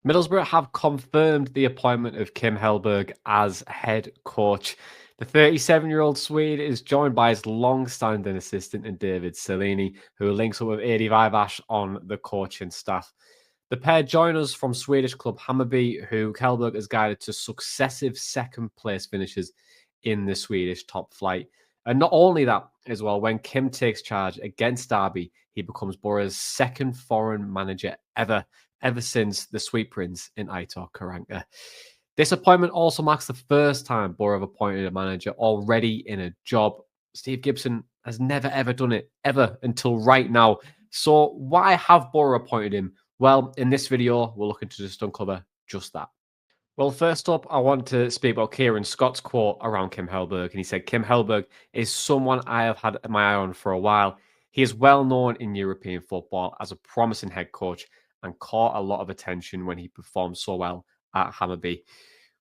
Middlesbrough have confirmed the appointment of Kim Hellberg as head coach. The 37-year-old Swede is joined by his long-standing assistant in David Cellini, who links up with Adi Vivash on the coaching staff. The pair join us from Swedish club Hammarby, who Hellberg has guided to successive second-place finishes in the Swedish top flight. And not only that, as well, when Kim takes charge against Derby, he becomes Boro's second foreign manager ever since the Sweet Prince in Aitor Karanka. This appointment also marks the first time Boro have appointed a manager already in a job. Steve Gibson has never, ever done it, ever, until right now. So why have Boro appointed him? Well, in this video, we're looking to just uncover just that. Well, first up, I want to speak about Kieran Scott's quote around Kim Hellberg. And he said, Kim Hellberg is someone I have had my eye on for a while. He is well known in European football as a promising head coach and caught a lot of attention when he performed so well at Hammarby.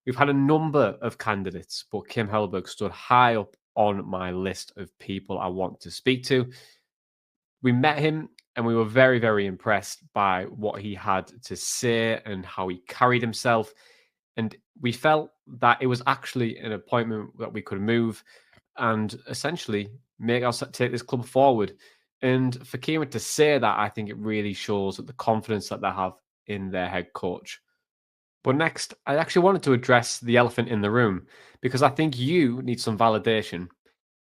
We've had a number of candidates, but Kim Hellberg stood high up on my list of people I want to speak to. We met him and we were very, very impressed by what he had to say and how he carried himself. And we felt that it was actually an appointment that we could move and essentially make us take this club forward. And for Kieran to say that, I think it really shows that the confidence that they have in their head coach. But next, I actually wanted to address the elephant in the room because I think you need some validation.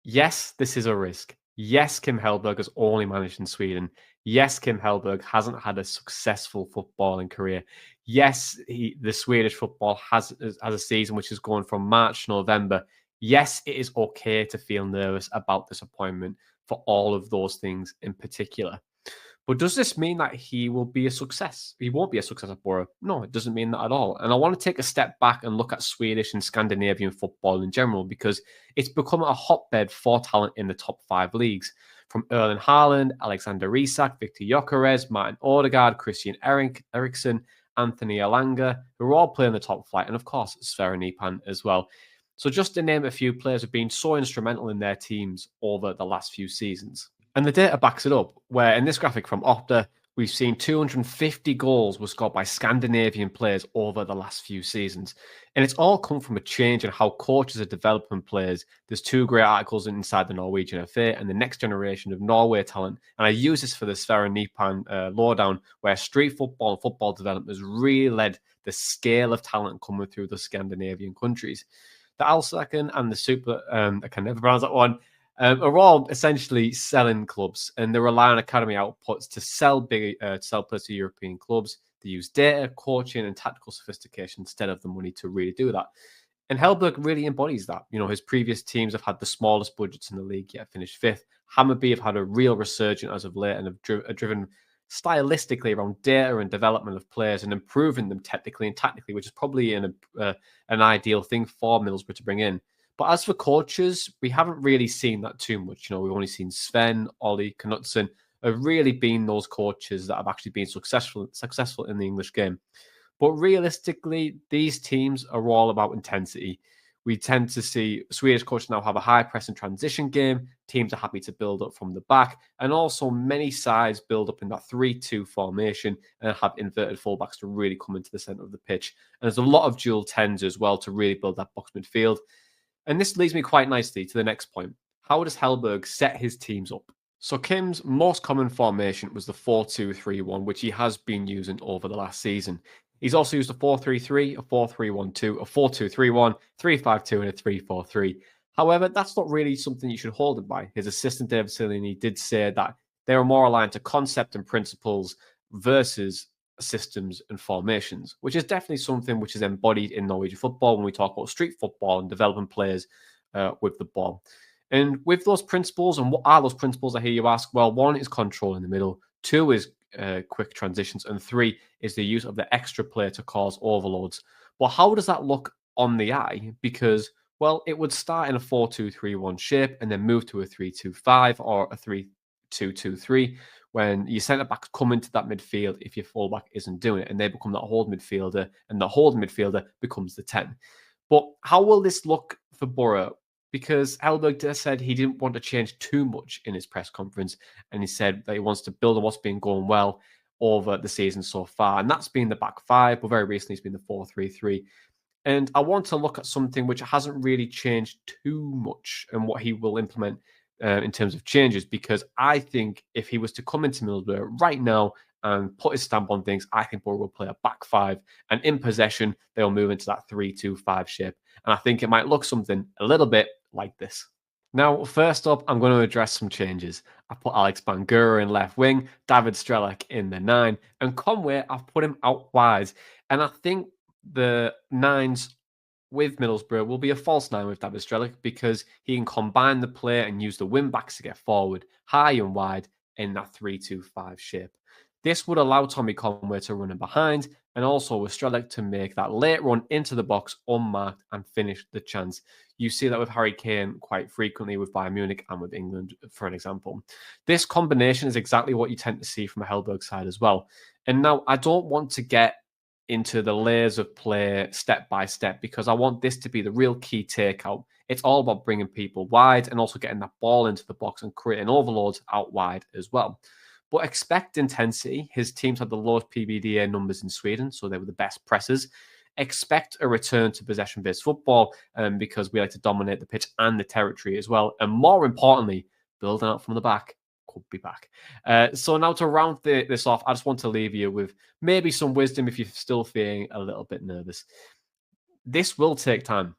Yes, this is a risk. Yes, Kim Hellberg has only managed in Sweden. Yes, Kim Hellberg hasn't had a successful footballing career. Yes, the Swedish football has a season which is going from March to November. Yes, it is okay to feel nervous about this appointment for all of those things in particular. But does this mean that he will be a success? He won't be a success at Boro. No, it doesn't mean that at all. And I want to take a step back and look at Swedish and Scandinavian football in general because it's become a hotbed for talent in the top 5 leagues. From Erling Haaland, Alexander Isak, Victor Gyökeres, Martin Odegaard, Christian Eriksen, Anthony Elanga, who are all playing the top flight. And of course, Sverre Nipan as well. So just to name a few players who have been so instrumental in their teams over the last few seasons. And the data backs it up, where in this graphic from Opta, we've seen 250 goals were scored by Scandinavian players over the last few seasons. And it's all come from a change in how coaches are developing players. There's 2 great articles inside the Norwegian FA and the next generation of Norway talent. And I use this for the Sverre Nipan lowdown, where street football and football development has really led the scale of talent coming through the Scandinavian countries. The Alsaken and the Super, I can never pronounce that one, are all essentially selling clubs, and they rely on academy outputs to sell players to European clubs. They use data, coaching, and tactical sophistication instead of the money to really do that. And Hellberg really embodies that. You know, his previous teams have had the smallest budgets in the league, yet finished 5th. Hammarby have had a real resurgence as of late and have driven stylistically around data and development of players and improving them technically and tactically, which is probably an ideal thing for Middlesbrough to bring in. But as for coaches, we haven't really seen that too much. You know, we've only seen Sven, Ollie, Knutsen have really been those coaches that have actually been successful in the English game. But realistically, these teams are all about intensity. We tend to see Swedish coaches now have a high press and transition game. Teams are happy to build up from the back. And also many sides build up in that 3-2 formation and have inverted fullbacks to really come into the centre of the pitch. And there's a lot of dual 10s as well to really build that box midfield. And this leads me quite nicely to the next point. How does Hellberg set his teams up? So Kim's most common formation was the 4-2-3-1, which he has been using over the last season. He's also used a 4-3-3, a 4-3-1-2, a 4-2-3-1, 3-5-2, and a 3-4-3. However, that's not really something you should hold him by. His assistant, David Cellini, did say that they are more aligned to concept and principles versus systems and formations, which is definitely something which is embodied in Norwegian football when we talk about street football and developing players with the ball. And with those principles, and what are those principles, I hear you ask? Well, 1 is control in the middle, 2 is quick transitions, and 3 is the use of the extra player to cause overloads. But how does that look on the eye? Because, well, it would start in a 4-2-3-1 shape and then move to a 3-2-5 or a 3-2-2-3 when your centre-backs come into that midfield if your fullback isn't doing it, and they become that hold midfielder, and the hold midfielder becomes the 10. But how will this look for Boro? Because Hellberg said he didn't want to change too much in his press conference, and he said that he wants to build on what's been going well over the season so far. And that's been the back five, but very recently it's been the 4-3-3. And I want to look at something which hasn't really changed too much and what he will implement in terms of changes, because I think if he was to come into Middlesbrough right now and put his stamp on things, I think Boro will play a back five, and in possession, they'll move into that 3-2-5 shape. And I think it might look something a little bit like this. Now, first up, I'm going to address some changes. I put Alex Bangura in left wing, David Strelak in the 9, and Conway, I've put him out wide. And I think the 9s with Middlesbrough will be a false 9 with David Strelak, because he can combine the play and use the wing backs to get forward, high and wide in that 3-2-5 shape. This would allow Tommy Conway to run in behind, and also with Strelak to make that late run into the box unmarked and finish the chance. You see that with Harry Kane quite frequently with Bayern Munich and with England, for an example. This combination is exactly what you tend to see from a Hellberg side as well. And now I don't want to get into the layers of play step by step, because I want this to be the real key takeout. It's all about bringing people wide and also getting that ball into the box and creating overloads out wide as well. But expect intensity. His teams had the lowest PBDA numbers in Sweden, so they were the best pressers. Expect a return to possession-based football, because we like to dominate the pitch and the territory as well. And more importantly, building out from the back could be back. So now to round this off, I just want to leave you with maybe some wisdom if you're still feeling a little bit nervous. This will take time.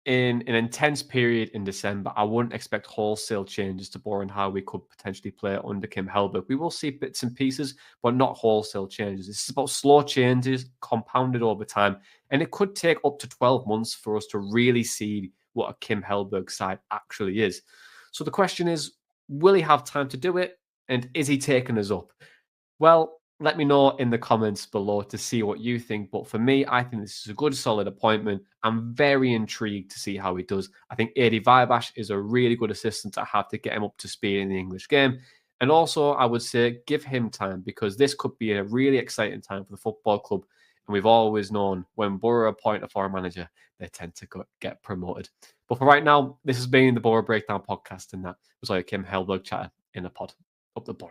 In an intense period in December, I wouldn't expect wholesale changes to Boro and how we could potentially play under Kim Hellberg. We will see bits and pieces, but not wholesale changes. It's about slow changes compounded over time. And it could take up to 12 months for us to really see what a Kim Hellberg side actually is. So the question is, will he have time to do it? And is he taking us up? Well, let me know in the comments below to see what you think. But for me, I think this is a good, solid appointment. I'm very intrigued to see how he does. I think Adi Vibash is a really good assistant to have to get him up to speed in the English game. And also, I would say give him time, because this could be a really exciting time for the football club. And we've always known when Boro appoint a foreign manager, they tend to get promoted. But for right now, this has been the Boro Breakdown Podcast, and that was like Kim Hellberg chatter in a pod. Up the Boro.